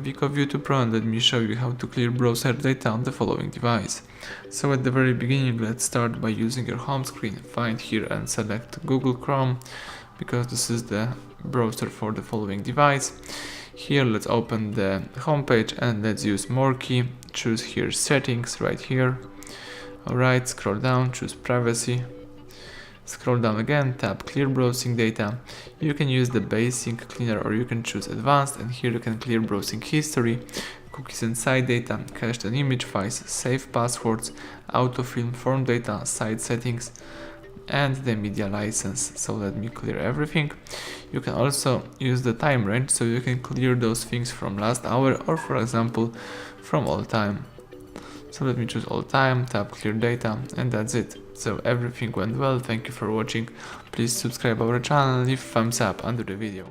WIKO View 2 Pro, and let me show you how to clear browser data on the following device. So at the very beginning, let's start by using your home screen. Find here and select Google Chrome, because this is the browser for the following device. Here let's open the home page and let's use more key. Choose here settings right here. Alright, scroll down, choose privacy. Scroll down again, tap clear browsing data. You can use the basic cleaner or you can choose advanced, and here you can clear browsing history, cookies and site data, cached and image files, save passwords, autofill, form data, site settings, and the media license. So let me clear everything. You can also use the time range, so you can clear those things from last hour or, for example, from all time. So let me choose all time, tap clear data, and that's it. So everything went well. Thank you for watching. Please subscribe our channel and leave thumbs up under the video.